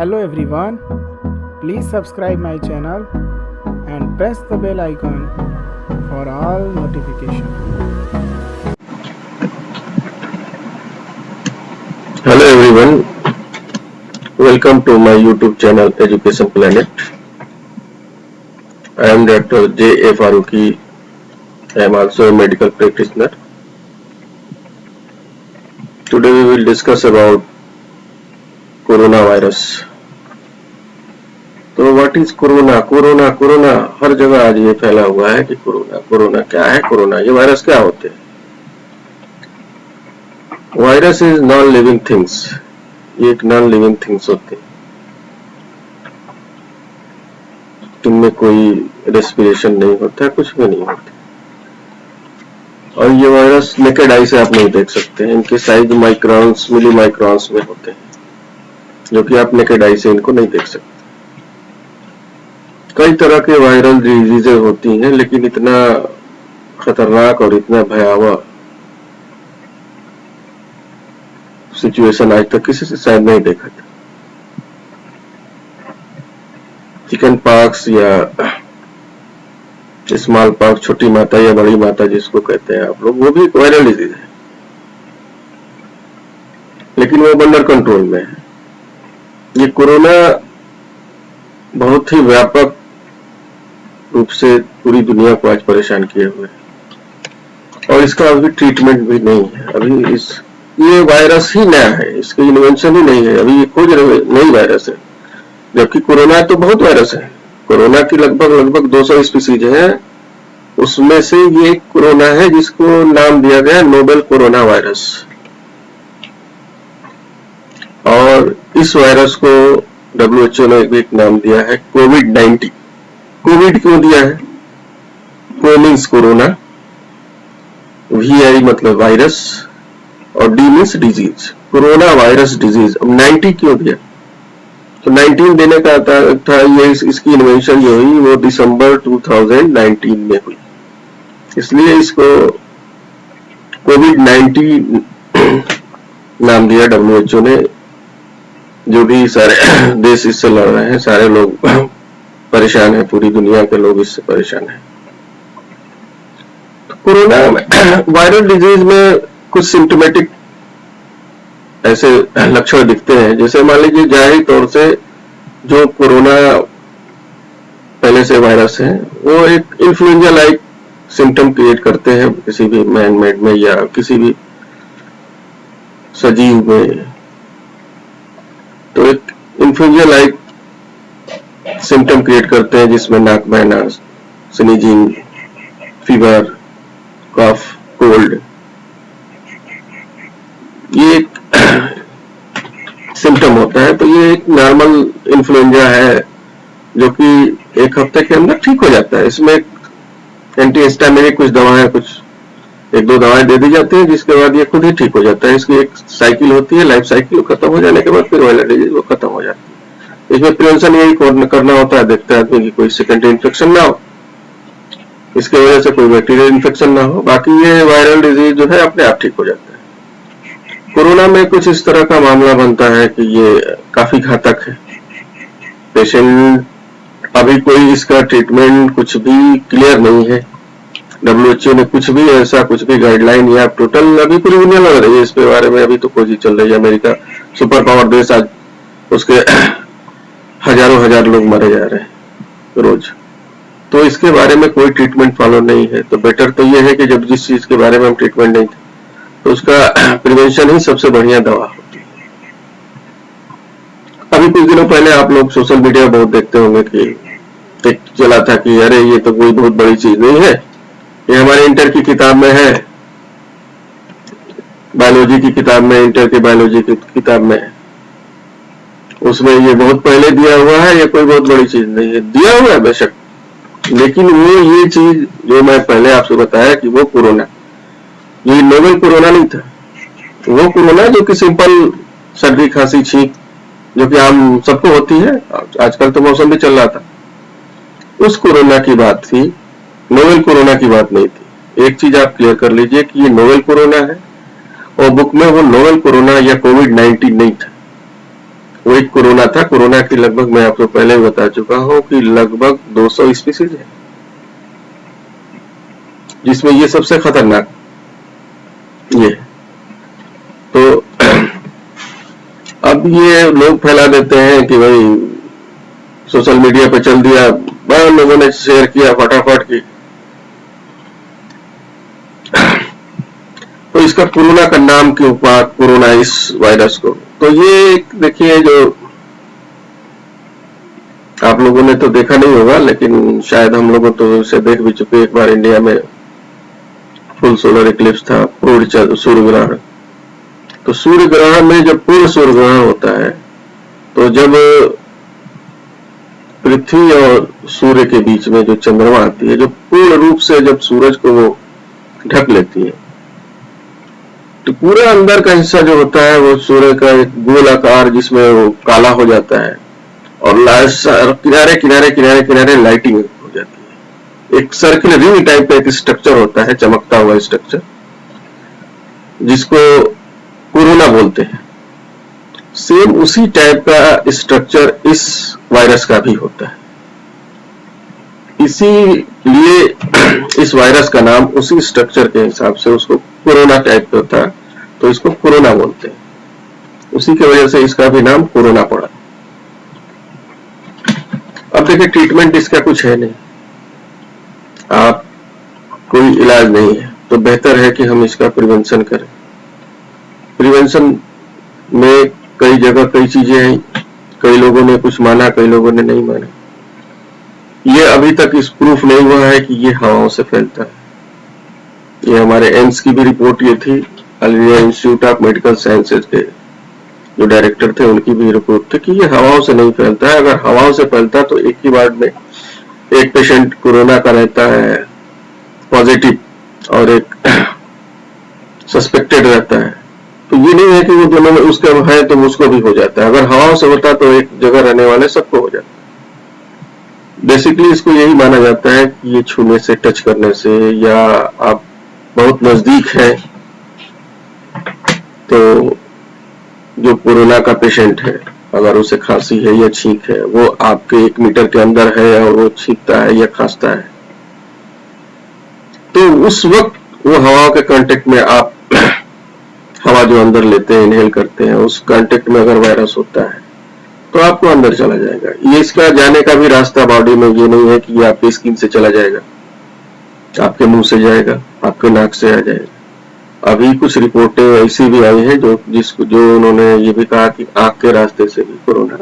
Hello everyone, please subscribe my channel and press the bell icon for all notifications. Hello everyone, welcome to my YouTube channel Education Planet. I am Dr. J. A. Faruqi. I am also a medical practitioner. Today we will discuss about coronavirus. तो what is corona? Corona हर जगह आज ये फैला हुआ है कि corona क्या है, कोरोना ये वायरस क्या होते हैं। Virus is non living things, ये एक नॉन लिविंग थिंग्स होते हैं, इनमें कोई रेस्पिरेशन नहीं होता, कुछ भी नहीं होता। और ये वायरस नेकेड आई से आप नहीं देख सकते हैं, इनके साइज माइक्रॉन्स मिली माइक्रॉन्स में होते हैं, जो कि आप नेकेड आई से इनको नहीं देख सकते। कई तरह के वायरल डिजीजेज होती हैं, लेकिन इतना खतरनाक और इतना भयावह सिचुएशन आज तक किसी से शायद नहीं देखा था। चिकन पॉक्स या स्मॉल पॉक्स, छोटी माता या बड़ी माता जिसको कहते हैं आप लोग, वो भी एक वायरल डिजीज है, लेकिन वो अंडर कंट्रोल में है। ये कोरोना बहुत ही व्यापक रूप से पूरी दुनिया को आज परेशान किए हुए है, और इसका अभी ट्रीटमेंट भी नहीं है। अभी ये वायरस ही नया है, इसकी इन्वेंशन ही नहीं है, अभी ये खोज रहे नई वायरस है। जबकि कोरोना तो बहुत वायरस है, कोरोना की लगभग 200 स्पीसीज है, उसमें से ये एक कोरोना है जिसको नाम दिया गया नोवेल कोरोना वायरस। और इस वायरस को WHO ने एक नाम दिया है कोविड-19। कोविड क्यों दिया है? को मीन्स कोरोना, VI मतलब वायरस, और D means disease, corona virus disease. अब 90 क्यों दिया? तो 19 देने का था, ये इसकी इन्वेंशन जो हुई वो दिसंबर 2019 में हुई, इसलिए इसको कोविड-19 नाम दिया WHO ने। जो भी सारे देश इससे लड़ रहे हैं, सारे लोग परेशान हैं, पूरी दुनिया के लोग इससे परेशान हैं। कोरोना वायरल डिजीज में कुछ सिम्टोमेटिक ऐसे लक्षण दिखते हैं, जैसे मान लीजिए जाहिर तौर से जो कोरोना पहले से वायरस है वो एक इन्फ्लुएंजा लाइक सिम्टम क्रिएट करते हैं किसी भी मैन मेड में या किसी भी सजीव में। तो एक इन्फ्लुएंजा लाइक सिम्टम क्रिएट करते हैं जिसमें नाक बहना, स्नीजिंग, फीवर, कफ, कोल्ड, ये एक सिम्टम होता है। तो ये एक नॉर्मल इन्फ्लुएंजा है जो कि एक हफ्ते के अंदर ठीक हो जाता है। इसमें एंटीहिस्टामिनिक कुछ दवाएं, कुछ 1-2 दवाएं दे दी जाती हैं, जिसके बाद ये खुद ही ठीक हो जाता है। इसकी एक साइकिल होती है, लाइफ साइकिल, खत्म हो जाने के बाद फिर वायरल डिजीज वो खत्म हो जाती है। इसमें प्रिवेंशन यही करना होता है, देखते हैं आदमी की कोई सेकेंडरी इन्फेक्शन ना हो, इसके वजह से कोई बैक्टीरियल इन्फेक्शन ना हो, बाकी ये वायरल डिजीज जो है अपने आप ठीक हो जाता है। कोरोना में कुछ इस तरह का मामला बनता है कि ये काफी घातक है। पेशेंट अभी कोई इसका ट्रीटमेंट कुछ भी क्लियर नहीं है, WHO ने कुछ भी गाइडलाइन या टोटल अभी पूरी दुनिया लग रही है इसके बारे में, अभी तो खोज चल रही है। अमेरिका सुपर पावर देश, आज उसके हजार लोग मारे जा रहे हैं रोज। तो इसके बारे में कोई ट्रीटमेंट फॉलो नहीं है। तो बेटर तो ये है कि जब जिस चीज के बारे में हम ट्रीटमेंट नहीं थे तो उसका प्रिवेंशन ही सबसे बढ़िया दवा होती है। अभी कुछ दिनों पहले आप लोग सोशल मीडिया बहुत देखते होंगे कि एक चला था कि अरे ये तो कोई बहुत बड़ी चीज नहीं है, ये हमारे इंटर की किताब में है, बायोलॉजी की किताब में, इंटर के बायोलॉजी की किताब में, उसमें ये बहुत पहले दिया हुआ है, ये कोई बहुत बड़ी चीज नहीं है। दिया हुआ है बेशक, लेकिन वो ये चीज जो मैं पहले आपसे बताया कि वो कोरोना, ये नोवेल कोरोना नहीं था। वो कोरोना जो कि सिंपल सर्दी खांसी छींक जो कि आम सबको होती है, आजकल तो मौसम भी चल रहा था, उस कोरोना की बात थी, नोवेल कोरोना की बात नहीं थी। एक चीज आप क्लियर कर लीजिए कि ये नोवेल कोरोना है, और बुक में वो नोवेल कोरोना या कोविड-19 नहीं था। वो एक कोरोना था। कोरोना की लगभग मैं आपको पहले ही बता चुका हूं कि लगभग 200 स्पीसीज है, जिसमें ये सबसे खतरनाक ये। तो अब ये लोग फैला देते हैं कि भाई सोशल मीडिया पे चल दिया, बहुत लोगों ने शेयर किया फटाफट की, तो इसका कोरोना का नाम क्यों पड़ा, कोरोना इस वायरस को। तो ये देखिए, जो आप लोगों ने तो देखा नहीं होगा, लेकिन शायद हम लोगों तो इसे देख भी चुके। एक बार इंडिया में फुल सोलर इक्लिप्स था, पूर्ण सूर्य ग्रहण। तो सूर्य ग्रहण में जब पूर्ण सूर्य ग्रहण होता है, तो जब पृथ्वी और सूर्य के बीच में जो चंद्रमा आती है, जो पूर्ण रूप से जब सूरज को वो ढक लेती है, तो पूरा अंदर का हिस्सा जो होता है वो सूर्य का एक गोल आकार जिसमें वो काला हो जाता है, और किनारे किनारे किनारे किनारे लाइटिंग हो जाती है। एक सर्किल रिंग टाइप का एक स्ट्रक्चर होता है, चमकता हुआ स्ट्रक्चर, जिसको कोरोना बोलते हैं। सेम उसी टाइप का स्ट्रक्चर इस वायरस का भी होता है, इसीलिए इस वायरस का नाम उसी स्ट्रक्चर के हिसाब से उसको कोरोना टाइप का होता है, तो इसको कोरोना बोलते हैं। उसी की वजह से इसका भी नाम कोरोना पड़ा। अब देखिए, ट्रीटमेंट इसका कुछ है नहीं, आप कोई इलाज नहीं है, तो बेहतर है कि हम इसका प्रिवेंशन करें। प्रिवेंशन में कई जगह कई चीजें हैं, कई लोगों ने कुछ माना, कई लोगों ने नहीं माना। ये अभी तक इस प्रूफ नहीं हुआ है कि ये हवाओं से फैलता है। ये हमारे एम्स की भी रिपोर्ट ये थी, all India institute of medical sciences के जो डायरेक्टर थे उनकी भी रिपोर्ट थी कि ये हवाओं से नहीं फैलता है। अगर हवाओं से फैलता तो एक ही वार्ड में एक पेशेंट कोरोना का रहता है पॉजिटिव और एक सस्पेक्टेड रहता है, तो ये नहीं है कि वो दोनों में उसका है तो उसको भी हो जाता है। अगर हवाओं से होता तो एक जगह रहने वाले सबको हो जाता है। बेसिकली इसको यही माना जाता है कि ये छूने से, टच करने से, या आप बहुत नजदीक है तो जो कोरोना का पेशेंट है, अगर उसे खांसी है या छींक है, वो आपके 1 मीटर के अंदर है और वो छींकता है या खांसता है, तो उस वक्त वो हवा के कांटेक्ट में आप हवा जो अंदर लेते हैं, इनहेल करते हैं, उस कांटेक्ट में अगर वायरस होता है तो आपको अंदर चला जाएगा। ये इसका जाने का भी रास्ता बॉडी में ये नहीं है कि ये आपकी स्किन से चला जाएगा, आपके मुंह से जाएगा, आपके नाक से आ जाएगा। अभी कुछ रिपोर्टें ऐसी भी आई हैं जो उन्होंने ये भी कहा कि आंख के रास्ते से भी कोरोना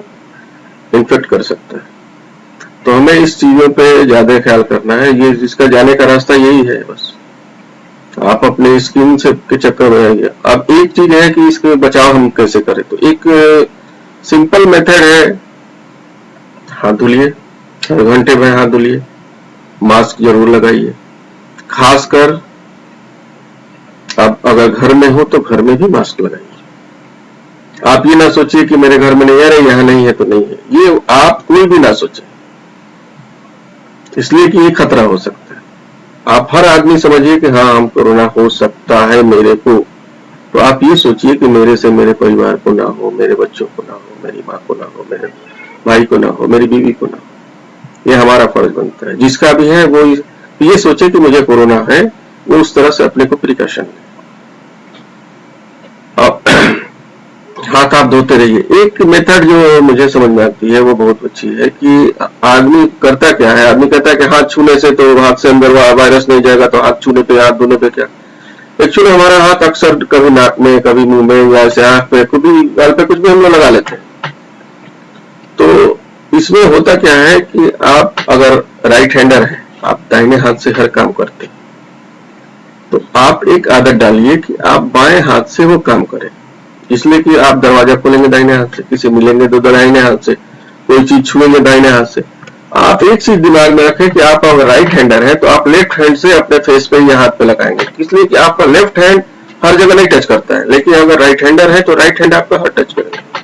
इन्फेक्ट कर सकता है। तो हमें इस चीजों पे ज्यादा ख्याल करना है। ये जिसका जाने का रास्ता यही है, बस आप अपने स्किन से के चक्कर में आइए। अब एक चीज है कि इसके बचाव हम कैसे करें, तो एक सिंपल मेथड है, हाथ धुलिए, हर घंटे में हाथ धुलिए, मास्क जरूर लगाइए। खासकर आप अगर घर में हो तो घर में भी मास्क लगाइए। आप ये ना सोचिए कि मेरे घर में नहीं, अरे यहाँ नहीं है तो नहीं है, ये आप कोई भी ना सोचे, इसलिए कि ये खतरा हो सकता है। आप हर आदमी समझिए कि हाँ, हम कोरोना हो सकता है मेरे को, तो आप ये सोचिए कि मेरे से मेरे परिवार को ना हो, मेरे बच्चों को ना हो, मेरी माँ को ना हो, मेरे भाई को ना हो, मेरी बीवी को ना हो। ये हमारा फर्ज बनता है। जिसका भी है वो ये सोचे कि मुझे कोरोना है, वो उस तरह से अपने को प्रिकॉशन ले। हाथ आप धोते रहिए। एक मेथड जो मुझे समझ में आती है वो बहुत अच्छी है कि आदमी करता क्या है, आदमी कहता है कि हाथ छूने से तो हाथ से अंदर वायरस नहीं जाएगा, तो हाथ छूने पे, हाथ धोने पे क्या। एक्चुअली हमारा हाथ अक्सर कभी नाक में, कभी मुंह में, या ऐसे आंख पे, कभी गाल पे, कुछ भी हम लोग लगा लेते हैं। तो इसमें होता क्या है कि आप अगर राइट हैंडर हैं, आप दाहिने हाथ से हर काम करते हैं, तो आप एक आदत डालिए कि आप बाएं हाथ से वो काम करें। इसलिए कि आप दरवाजा खोलेंगे दाहिने हाथ से, किसी मिलेंगे तो दाहिने हाथ से, कोई चीज छुएंगे दाहिने हाथ से। आप एक चीज दिमाग में रखें कि आप अगर राइट हैंडर है तो आप लेफ्ट हैंड से अपने फेस पे या हाथ पे लगाएंगे, इसलिए कि आपका लेफ्ट हैंड हर जगह नहीं टच करता है, लेकिन अगर राइट हैंडर है तो राइट हैंड आपका हर टच करेगा।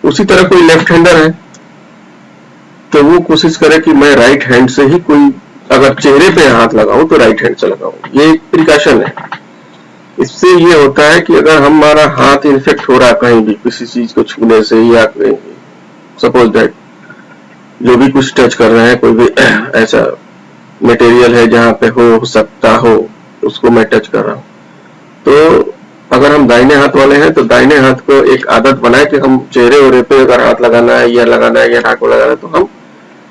उसी तरह कोई लेफ्ट हैंडर है तो वो कोशिश करे कि मैं राइट हैंड से ही कोई अगर चेहरे पे हाथ लगाऊं तो राइट हैंड से लगाऊं। ये एक प्रिकॉशन है। इससे ये होता है कि अगर हमारा हाथ इन्फेक्ट हो रहा है कहीं भी किसी चीज को छूने से, या सपोज दैट जो भी कुछ टच कर रहे हैं, कोई भी ऐसा मटेरियल है जहाँ पे हो सकता हो उसको मैं टच कर रहा हूँ, तो अगर हम दाहिने हाथ वाले हैं तो दाहिने हाथ को एक आदत बनाए कि हम चेहरे वोरे पे अगर हाथ लगाना है या लगाना है या नाक को लगाना है तो हम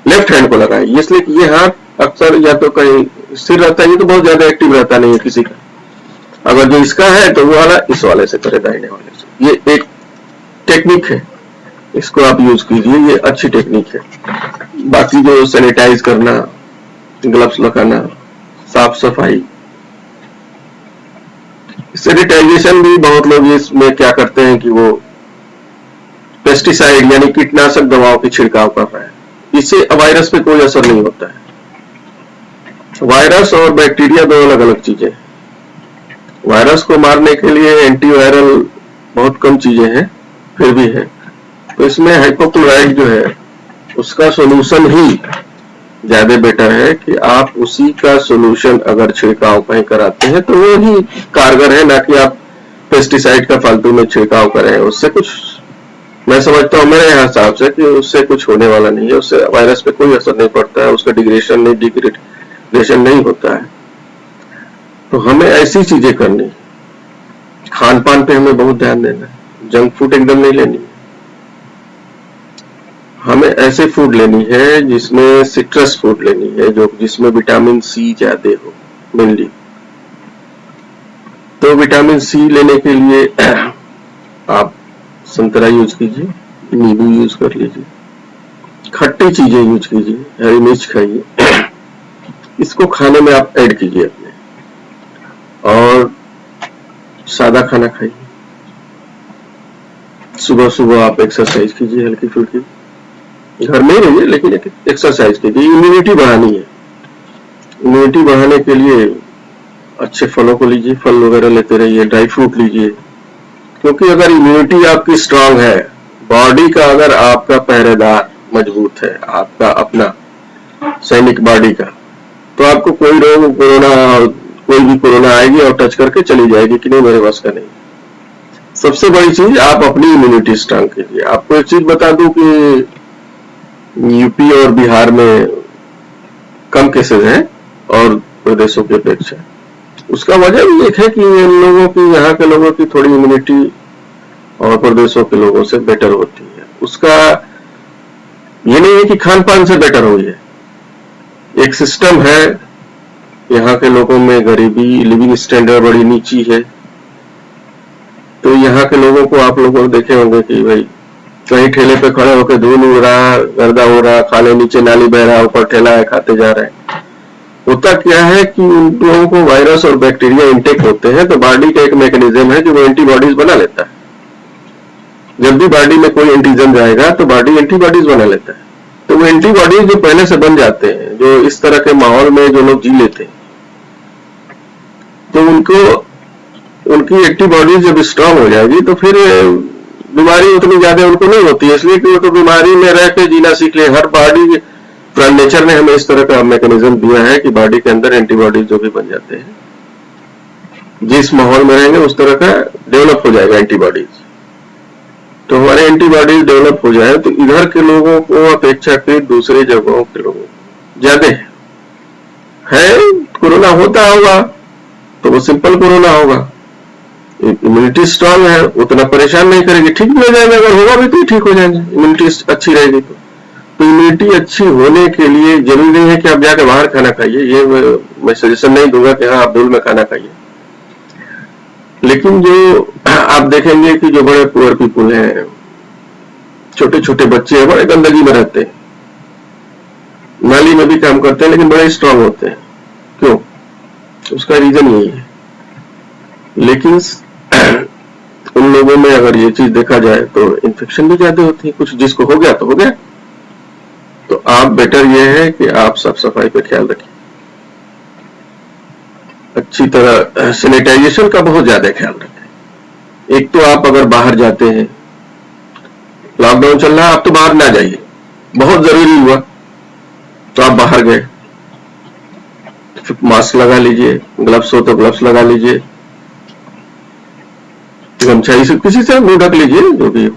लेफ्ट हैंड को लगाए, इसलिए कि ये हाथ अक्सर या तो कहीं स्थिर रहता है, ये तो बहुत ज्यादा एक्टिव रहता नहीं है किसी का। अगर जो इसका है तो वो वाला इस वाले से करे, दाहिने वाले से। ये एक टेक्निक है, इसको आप यूज कीजिए, ये अच्छी टेक्निक है। बाकी जो सैनिटाइज करना, ग्लव्स लगाना, साफ सफाई, सैनिटाइजेशन भी बहुत लोग इसमें क्या करते हैं कि वो पेस्टिसाइड यानी कीटनाशक दवाओं की छिड़काव कर रहे हैं, इससे वायरस पे कोई असर नहीं होता है। वायरस और बैक्टीरिया दो अलग अलग चीजें हैं। वायरस को मारने के लिए एंटीवायरल बहुत कम चीजें हैं, फिर भी है, तो इसमें हाइपोक्लोराइड जो है उसका सोल्यूशन ही ज्यादा बेटर है कि आप उसी का सोल्यूशन अगर छिड़काव कहीं कराते हैं तो वो ही कारगर है, ना कि आप पेस्टिसाइड का फालतू में छिड़काव करें। उससे कुछ मैं समझता हूँ मेरे हिसाब से कि उससे कुछ होने वाला नहीं है, उससे वायरस पे कोई असर नहीं पड़ता है, उसका डिग्रेडेशन नहीं होता है। तो हमें ऐसी चीजें करनी, खान पान पे हमें बहुत ध्यान देना है, जंक फूड एकदम नहीं लेनी, हमें ऐसे फूड लेनी है जिसमें सिट्रस फूड लेनी है, जो जिसमें विटामिन सी ज्यादा हो मेनली। तो विटामिन सी लेने के लिए आप संतरा यूज कीजिए, नींबू यूज कर लीजिए, खट्टी चीजें यूज कीजिए, हरी मिर्च खाइए, इसको खाने में आप ऐड कीजिए अपने, और सादा खाना खाइए। सुबह सुबह आप एक्सरसाइज कीजिए, हल्की फुल्की, घर में ही रहिए लेकिन एक्सरसाइज कीजिए। इम्यूनिटी बढ़ानी है, इम्यूनिटी बढ़ाने के लिए अच्छे फलों को लीजिए, फल वगैरह लेते रहिए, ड्राई फ्रूट लीजिए, क्योंकि अगर इम्यूनिटी आपकी स्ट्रांग है, बॉडी का अगर आपका पहरेदार मजबूत है, आपका अपना सैनिक बॉडी का, तो आपको कोई रोग, कोई भी कोरोना आएगी और टच करके चली जाएगी कि नहीं मेरे बस का नहीं। सबसे बड़ी चीज आप अपनी इम्यूनिटी स्ट्रांग कीजिए। आपको एक चीज बता दूं कि यूपी और बिहार में कम केसेस हैं और प्रदेशों की अपेक्षा। उसका वजह भी एक है कि इन लोगों की, यहाँ के लोगों की थोड़ी इम्यूनिटी और प्रदेशों के लोगों से बेटर होती है। उसका ये नहीं है कि खान पान से बेटर हुई है, एक सिस्टम है। यहाँ के लोगों में गरीबी, लिविंग स्टैंडर्ड बड़ी नीची है, तो यहाँ के लोगों को आप लोगों देखे होंगे कि भाई कहीं ठेले पे खड़े होकर धूल उड़ रहा, गर्दा हो रहा, खाले नीचे नाली बह रहा, ऊपर ठेला है, खाते जा रहे हैं। होता क्या है कि उन लोगों को वायरस और बैक्टीरिया इंटेक होते हैं, तो बॉडी का एक मैकेनिज्म है कि वो एंटीबॉडीज बना लेता है। जब भी बॉडी में कोई एंटीजन जाएगा तो बॉडी एंटीबॉडीज बना लेता है। तो वो एंटीबॉडीज जो पहले से बन जाते हैं, जो इस तरह के माहौल में जो लोग जी लेते हैं, तो उनकी एंटीबॉडीज जब स्ट्रांग हो जाएगी तो फिर बीमारी उतनी ज्यादा उनको नहीं होती है, इसलिए कि वो तो बीमारी में रह के जीना सीख ले। हर बॉडी, नेचर ने हमें इस तरह का मैकेनिज्म दिया है कि बॉडी के अंदर एंटीबॉडीज जो भी बन जाते हैं, जिस माहौल में रहेंगे उस तरह का डेवलप हो जाएगा एंटीबॉडीज। तो हमारे एंटीबॉडीज डेवलप हो जाए तो इधर के लोगों को अपेक्षाकृत दूसरे जगहों के लोगों ज्यादा है। कोरोना होता होगा तो वो सिंपल कोरोना होगा, इम्यूनिटी स्ट्रांग है, उतना परेशान नहीं करेगी, ठीक भी हो जाएगा। अगर होगा भी तो ठीक हो जाएंगे, इम्यूनिटी अच्छी रहेगी। तो इम्यूनिटी अच्छी होने के लिए जरूरी नहीं है कि आप जाके बाहर खाना खाइए, ये मैं सजेशन नहीं दूंगा कि हाँ आप धूल में खाना खाइए। लेकिन जो आप देखेंगे कि जो बड़े पुअर पीपुल हैं, छोटे छोटे बच्चे हैं, बड़े गंदगी में रहते हैं, नाली में भी काम करते हैं लेकिन बड़े स्ट्रांग होते हैं। क्यों? उसका रीजन यही है। लेकिन उन लोगों में अगर ये चीज देखा जाए तो इन्फेक्शन भी ज्यादा होती है। कुछ जिसको हो गया तो हो गया। तो आप बेटर ये है कि आप साफ सफाई पे ख्याल रखिए, अच्छी तरह सैनिटाइजेशन का बहुत ज्यादा ख्याल रखें। एक तो आप अगर बाहर जाते हैं, लॉकडाउन चल रहा है, आप तो बाहर ना जाइए, बहुत जरूरी हुआ तो आप बाहर गए, मास्क लगा लीजिए, ग्लव्स हो तो ग्लव्स लगा लीजिए, गमछा से किसी से मुंह ढक लीजिए, जो भी हो।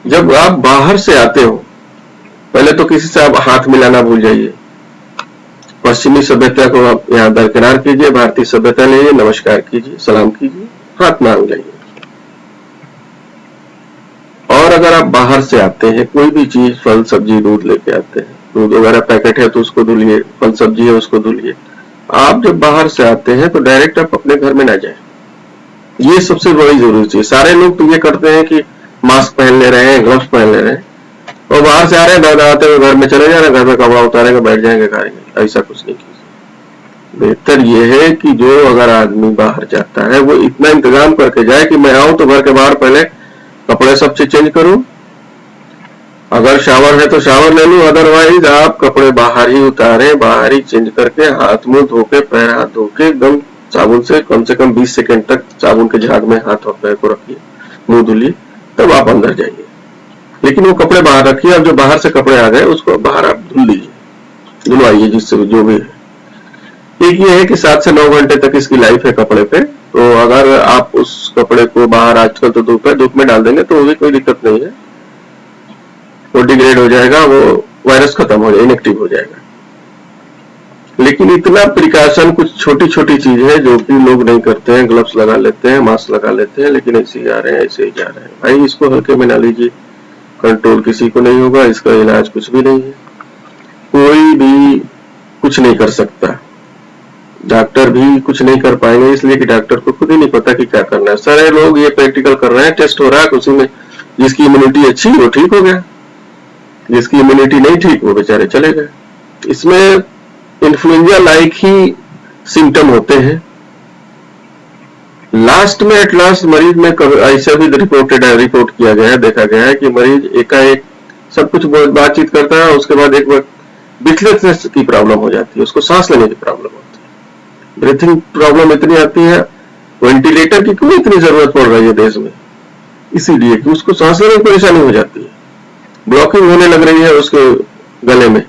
जब आप बाहर से आते हो, पहले तो किसी से आप हाथ मिलाना भूल जाइए। पश्चिमी सभ्यता को आप यहाँ दरकिनार कीजिए, भारतीय सभ्यता लीजिए, नमस्कार कीजिए, सलाम कीजिए, हाथ मांग जाइए। और अगर आप बाहर से आते हैं, कोई भी चीज, फल सब्जी दूध लेके आते हैं, दूध वगैरह पैकेट है तो उसको धुलिए, फल सब्जी है उसको धुलिए। आप जब बाहर से आते हैं तो डायरेक्ट आप अपने घर में ना जाए, ये सबसे बड़ी जरूरी चीज। सारे लोग तो ये करते हैं कि मास्क पहन ले रहे हैं, ग्लव्स पहन ले रहे हैं, और बाहर से आ रहे हैं, दौड़ाते हुए घर में चले जा रहे हैं, घर में कपड़ा उतारेंगे, बैठ जाएंगे, खाएंगे। ऐसा कुछ नहीं कीजिए। बेहतर यह है कि जो अगर आदमी बाहर जाता है वो इतना इंतजाम करके जाए कि मैं आऊं तो घर के बाहर पहले कपड़े सबसे चेंज करूं, अगर शावर है तो शावर ले लूं, अदरवाइज आप कपड़े बाहर ही उतारे, बाहर ही चेंज करके, हाथ मुंह धोके, पैर हाथ धोके, एकदम साबुन से कम 20 सेकंड तक साबुन के झाग में हाथ और पैर को रखिए, मुंह धुलिए, तब आप अंदर जाइए। लेकिन वो कपड़े बाहर रखिए। अब जो बाहर से कपड़े आ गए उसको बाहर आप धुल लीजिए, धुलवाइए जिससे जो भी है। एक ये है कि 7 से 9 घंटे तक इसकी लाइफ है कपड़े पे, तो अगर आप उस कपड़े को बाहर, आजकल तो धूप में डाल देंगे तो भी कोई दिक्कत नहीं है, वो डिग्रेड हो जाएगा, वो वायरस खत्म हो जाएगा, इनएक्टिव हो जाएगा। लेकिन इतना प्रिकॉशन, कुछ छोटी छोटी चीज है जो कि लोग नहीं करते हैं। ग्लव्स लगा लेते हैं, मास्क लगा लेते हैं, लेकिन ऐसे ही आ रहे हैं, ऐसे ही जा रहे हैं। भाई इसको हल्के में ना लीजिए, कंट्रोल किसी को नहीं होगा, इसका इलाज कुछ भी नहीं है, कोई भी कुछ नहीं कर सकता, डॉक्टर भी कुछ नहीं कर पाएंगे, इसलिए कि डॉक्टर को खुद ही नहीं पता कि क्या करना है। सारे लोग ये प्रैक्टिकल कर रहे हैं, टेस्ट हो रहा है, उसी में जिसकी इम्यूनिटी अच्छी वो ठीक हो गया, जिसकी इम्यूनिटी नहीं ठीक वो बेचारे चले गए। इसमें इन्फ्लुएंजा लाइक ही सिम्टम होते हैं। लास्ट में एट लास्ट मरीज में ऐसा भी रिपोर्ट किया गया है, देखा गया है कि मरीज एकाएक सब कुछ बातचीत करता है, उसके बाद एक वक्त ब्रीथलेसनेस की प्रॉब्लम हो जाती है, उसको सांस लेने की प्रॉब्लम होती है, ब्रीथिंग प्रॉब्लम इतनी आती है। वेंटिलेटर की क्यों इतनी जरूरत पड़ रही है देश में? इसीलिए कि उसको सांस लेने में परेशानी हो जाती है, ब्लॉकिंग होने लग रही है उसके गले में,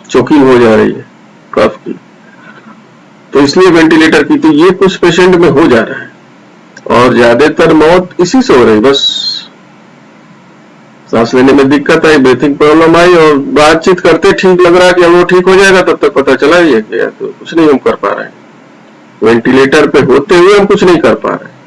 चोकिंग हो जा रही है कफ की, तो इसलिए वेंटिलेटर की। तो ये कुछ पेशेंट में हो जा रहा है, और ज्यादातर मौत इसी से हो रही। बस सांस लेने में दिक्कत आई, ब्रीथिंग प्रॉब्लम आई, और बातचीत करते ठीक लग रहा कि वो ठीक हो जाएगा, तब तक पता चला ही है कि यार तो कुछ नहीं हम कर पा रहे हैं, वेंटिलेटर पे होते हुए हम कुछ नहीं कर पा रहे हैं,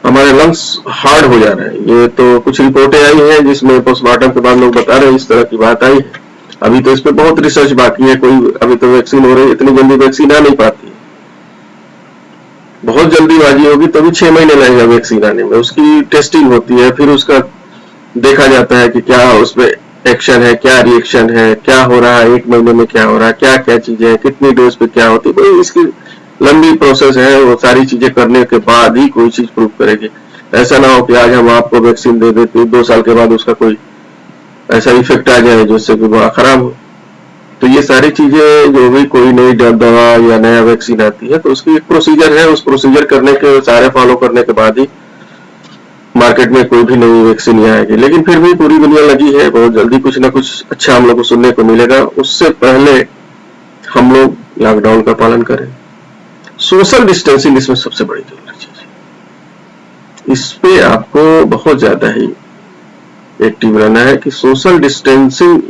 हमारे लंग्स हार्ड हो जा रहे हैं। ये तो कुछ रिपोर्टें आई हैं जिसमें पोस्टमार्टम के बाद लोग बता रहे हैं इस तरह की बात आई है। अभी तो इस पे बहुत रिसर्च बाकी है, कोई अभी तो वैक्सीन हो रही है, इतनी जल्दी वैक्सीन आ नहीं पाती है, बहुत जल्दीबाजी होगी तभी 6 महीने लगेगा वैक्सीन आने में। उसकी टेस्टिंग होती है, फिर उसका देखा जाता है कि क्या उसमें एक्शन है, क्या रिएक्शन है, क्या हो रहा है, 1 महीने में क्या हो रहा है, क्या क्या चीजें हैं, कितनी डोज पे क्या होती है, इसकी लंबी प्रोसेस है। वो सारी चीजें करने के बाद ही कोई चीज प्रूव करेगी। ऐसा ना हो कि आज हम आपको वैक्सीन दे देते 2 साल के बाद उसका कोई ऐसा इफेक्ट आ जाए जिससे कि वो खराब हो। तो ये सारी चीजें, जो भी कोई नई दवा या नया वैक्सीन आती है तो उसकी एक प्रोसीजर है, उस प्रोसीजर करने के सारे फॉलो करने के बाद ही मार्केट में कोई भी नई वैक्सीन आएगी। लेकिन फिर भी पूरी दुनिया लगी है, बहुत जल्दी कुछ ना कुछ अच्छा हम लोग को सुनने को मिलेगा। उससे पहले हम लोग लॉकडाउन का पालन करें। सोशल डिस्टेंसिंग इसमें सबसे बड़ी जरूरी चीज है, इस पे आपको बहुत ज्यादा ही एक्टिव रहना है कि सोशल डिस्टेंसिंग,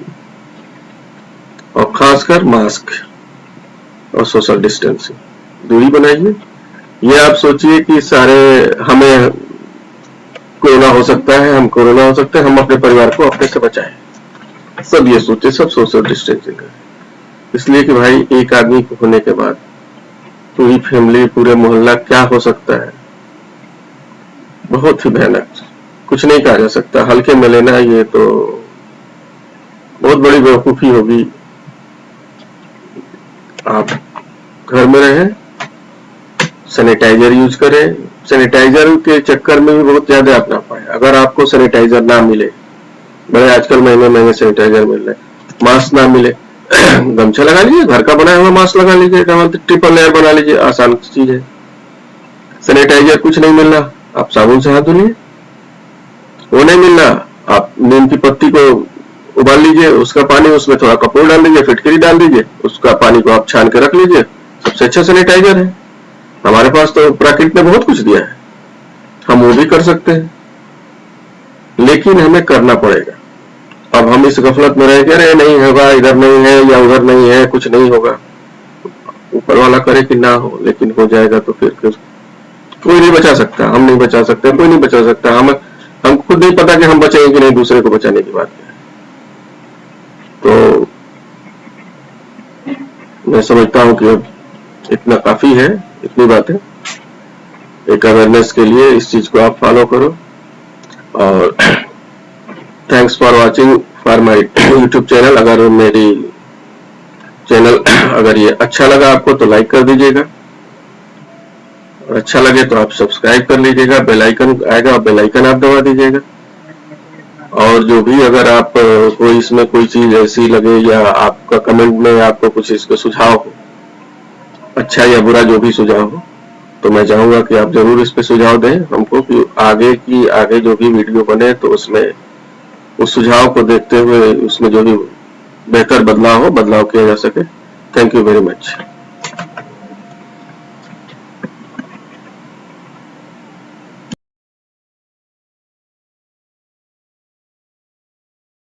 और खासकर मास्क और सोशल डिस्टेंसिंग, दूरी बनाइए। ये आप सोचिए कि सारे हमें कोरोना हो सकता है, हम कोरोना हो सकते हैं, हम अपने परिवार को अपने से बचाएं, सब ये सोचे, सब सोशल डिस्टेंसिंग करें। इसलिए कि भाई एक आदमी को होने के बाद पूरी फैमिली, पूरे मोहल्ला क्या हो सकता है, बहुत ही भयानक, कुछ नहीं कहा जा सकता। हल्के में लेना ये तो बहुत बड़ी बेवकूफी होगी। आप घर में रहें, सैनिटाइजर यूज करें। सैनिटाइजर के चक्कर में भी बहुत ज्यादा आप ना पाए। अगर आपको सैनिटाइजर ना मिले, बड़े आजकल महंगे महंगे सैनिटाइजर मिल रहे, मास्क ना मिले, गमछा लगा लीजिए, घर का बनाया हुआ मास्क लगा लीजिए, ट्रिपल लेयर बना लीजिए, आसान चीज है। सैनिटाइजर कुछ नहीं मिल रहा, आप साबुन से हाथ धुलिए। वो नहीं मिल रहा, आप नीम की पत्ती को उबाल लीजिए, उसका पानी, उसमें थोड़ा कपूर डाल दीजिए, फिटकरी डाल दीजिए, उसका पानी को आप छान के रख लीजिए, सबसे अच्छा सैनिटाइजर है। हमारे पास तो प्रकृति ने बहुत कुछ दिया है, हम वो भी कर सकते हैं, लेकिन हमें करना पड़ेगा। अब हम इस गफलत में रह के अरे नहीं होगा, इधर नहीं है या उधर नहीं है, कुछ नहीं होगा, ऊपर वाला करे कि ना हो, लेकिन हो जाएगा तो फिर कोई नहीं बचा सकता, हम नहीं बचा सकते, कोई नहीं बचा सकता। हम खुद नहीं पता कि हम बचेंगे कि नहीं दूसरे को बचाने की बात है। तो मैं समझता हूं कि अब इतना काफी है, इतनी बातें एक अवेयरनेस के लिए, इस चीज को आप फॉलो करो। और thanks for watching for my YouTube channel. अगर मेरी चैनल अगर ये अच्छा लगा आपको तो लाइक कर दीजिएगा, और अच्छा लगे तो आप सब्सक्राइब कर लीजिएगा, बेल आइकन आएगा, बेल आइकन आप दबा दीजिएगा। और जो भी अगर आप कोई इसमें कोई चीज ऐसी लगे या आपका कमेंट में आपको कुछ इसका सुझाव हो, अच्छा या बुरा जो भी सुझाव हो, तो मैं चाहूंगा कि आप जरूर इस पे सुझाव दें हमको, कि आगे जो भी वीडियो बने तो उसमें उस सुझाव को देखते हुए उसमें जो भी बेहतर बदलाव हो, बदलाव किया जा सके। Thank you very much.